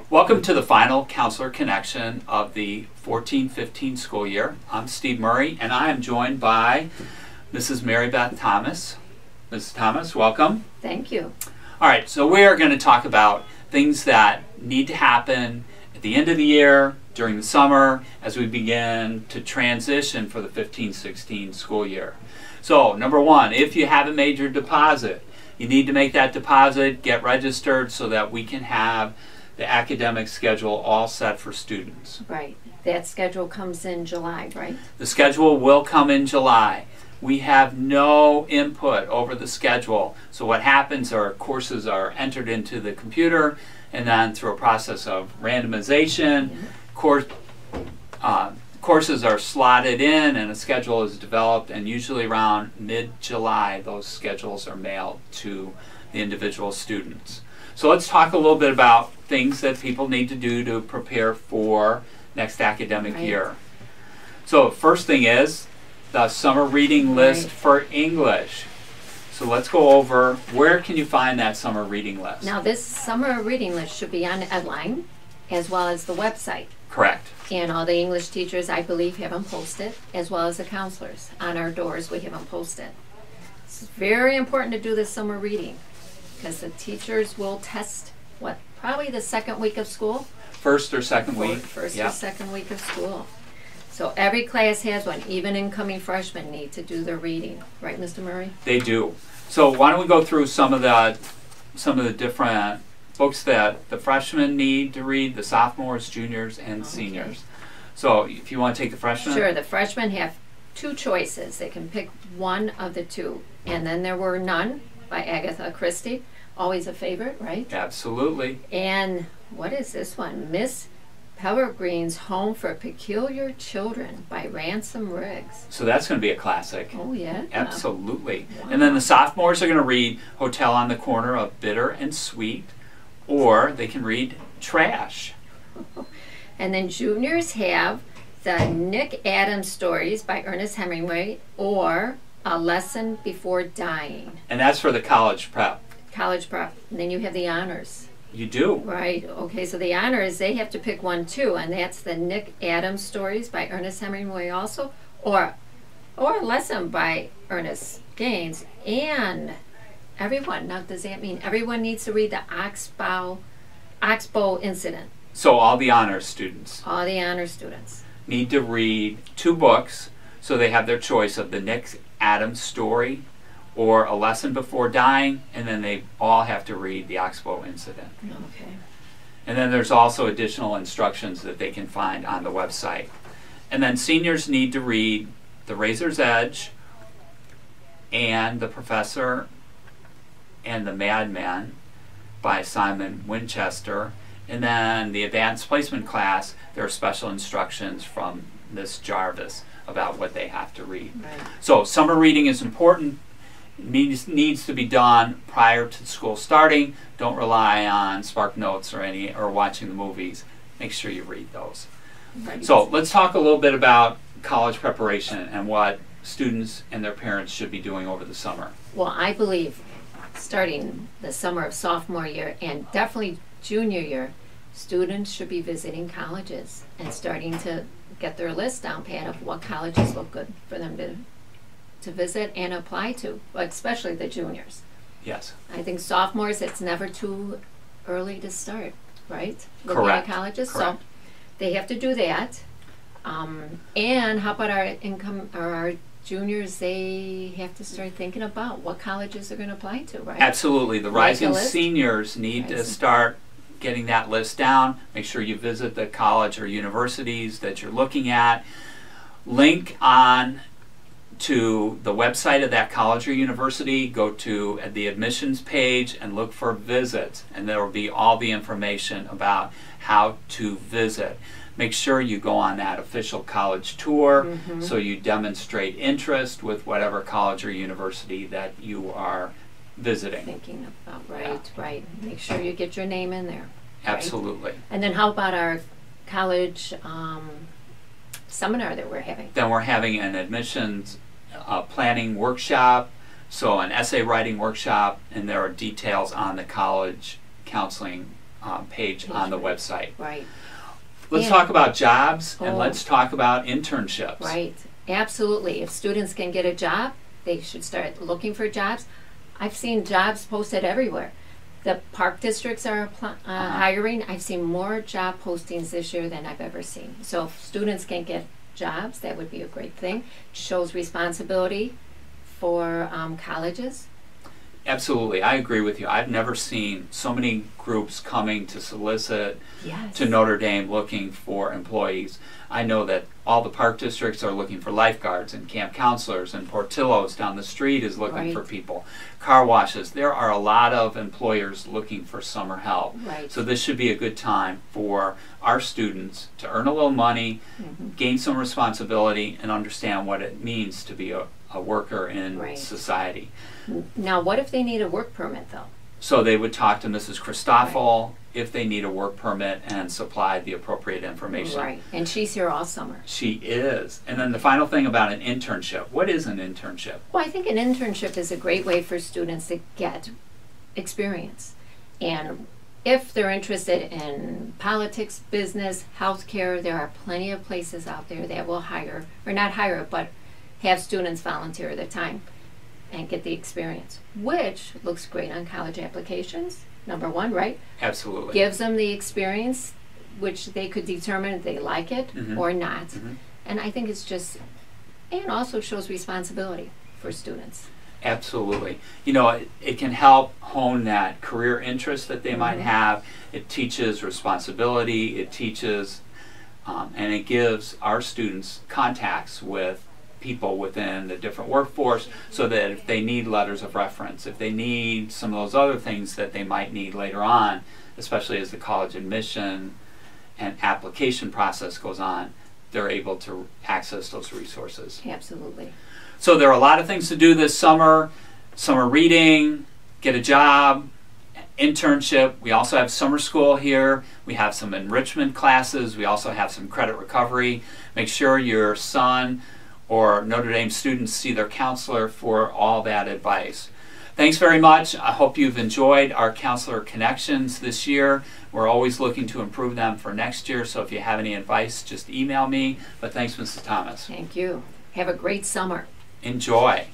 Welcome to the final Counselor Connection of the 14-15 school year. I'm Steve Murray, and I am joined by Mrs. Mary Beth Thomas. Mrs. Thomas, welcome. Thank you. All right, so we are going to talk about things that need to happen at the end of the year, during the summer, as we begin to transition for the 15-16 school year. So, number one, if you haven't made your deposit, you need to make that deposit, get registered so that we can have the academic schedule all set for students. Right. That schedule comes in July, right? The schedule will come in July. We have no input over the schedule. So what happens are courses are entered into the computer, and then through a process of randomization, courses are slotted in and a schedule is developed, and usually around mid-July those schedules are mailed to the individual students. So let's talk a little bit about things that people need to do to prepare for next academic year. So first thing is the summer reading list for English. So let's go over, where can you find that summer reading list? Now this summer reading list should be on Edline as well as the website. Correct. And all the English teachers, I believe, have them posted, as well as the counselors. On our doors we have them posted. It's very important to do this summer reading because the teachers will test, probably the second week of school? First or second week. First or second week of school. So every class has one. Even incoming freshmen need to do their reading. Right, Mr. Murray? They do. So why don't we go through some of the different books that the freshmen need to read, the sophomores, juniors, and seniors. So if you want to take the freshmen. Sure, the freshmen have two choices. They can pick one of the two. And then there were None by Agatha Christie. Always a favorite, right? Absolutely. And what is this one? Miss Peregrine's Home for Peculiar Children by Ransom Riggs. So that's going to be a classic. Oh, yeah? Absolutely. Wow. And then the sophomores are going to read Hotel on the Corner of Bitter and Sweet, or they can read Trash. And then juniors have the Nick Adams Stories by Ernest Hemingway, or A Lesson Before Dying. And that's for the college prep. College prep. And then you have the honors. You do. Right. Okay, so the honors, they have to pick one too, and that's the Nick Adams Stories by Ernest Hemingway also, or A Lesson by Ernest Gaines. And everyone, now does that mean everyone needs to read the Oxbow Incident? So all the honors students. All the honor students need to read two books, so they have their choice of the Nick Adams Story or A Lesson Before Dying, and then they all have to read the Oxbow Incident. Okay. And then there's also additional instructions that they can find on the website. And then seniors need to read The Razor's Edge and The Professor and the Madman by Simon Winchester. And then the advanced placement class, there are special instructions from Miss Jarvis about what they have to read. Right. So summer reading is important. Needs to be done prior to school starting. Don't rely on Spark Notes or watching the movies. Make sure you read those. Right. So let's talk a little bit about college preparation and what students and their parents should be doing over the summer. Well, I believe starting the summer of sophomore year and definitely junior year, students should be visiting colleges and starting to get their list down pat of what colleges look good for them to visit and apply to, especially the juniors. Yes. I think sophomores, it's never too early to start, right? Correct. Looking at colleges. Correct. So they have to do that. And how about our juniors? They have to start thinking about what colleges they're going to apply to, right? Absolutely. The rising list. seniors need to start getting that list down. Make sure you visit the college or universities that you're looking at. Link on to the website of that college or university, go to the admissions page and look for visits, and there will be all the information about how to visit. Make sure you go on that official college tour so you demonstrate interest with whatever college or university that you are visiting. Thinking about, right. Make sure you get your name in there. Absolutely. Right? And then how about our college seminar that we're having? Then we're having an admissions planning workshop, so an essay writing workshop, and there are details on the college counseling page on the website. Right. Let's talk about jobs, and Oh. let's talk about internships. Right. Absolutely. If students can get a job, they should start looking for jobs. I've seen jobs posted everywhere. The park districts are hiring. I've seen more job postings this year than I've ever seen. So if students can get jobs, that would be a great thing. Shows responsibility for colleges. Absolutely, I agree with you. I've never seen so many groups coming to solicit Yes. to Notre Dame looking for employees. I know that all the park districts are looking for lifeguards and camp counselors, and Portillo's down the street is looking Right. for people. Car washes. There are a lot of employers looking for summer help. Right. So this should be a good time for our students to earn a little money, gain some responsibility, and understand what it means to be a worker in Right. society. Now, what if they need a work permit, though? So they would talk to Mrs. Christoffel if they need a work permit and supply the appropriate information. Right. And she's here all summer. She is. And then the final thing about an internship. What is an internship? Well, I think an internship is a great way for students to get experience. And if they're interested in politics, business, healthcare, there are plenty of places out there that will hire, or not hire, but have students volunteer their time and get the experience, which looks great on college applications, number one, right? Absolutely. Gives them the experience, which they could determine if they like it or not. And I think it's just, and also shows responsibility for students. Absolutely. You know, it can help hone that career interest that they might have. It teaches responsibility. It teaches, and it gives our students contacts with people within the different workforce, so that if they need letters of reference, if they need some of those other things that they might need later on, especially as the college admission and application process goes on, they're able to access those resources. Absolutely. So there are a lot of things to do this summer. Summer reading, get a job, internship. We also have summer school here. We have some enrichment classes. We also have some credit recovery. Make sure your son or Notre Dame students see their counselor for all that advice. Thanks very much. I hope you've enjoyed our counselor connections this year. We're always looking to improve them for next year, so if you have any advice, just email me. But thanks, Mrs. Thomas. Thank you. Have a great summer. Enjoy.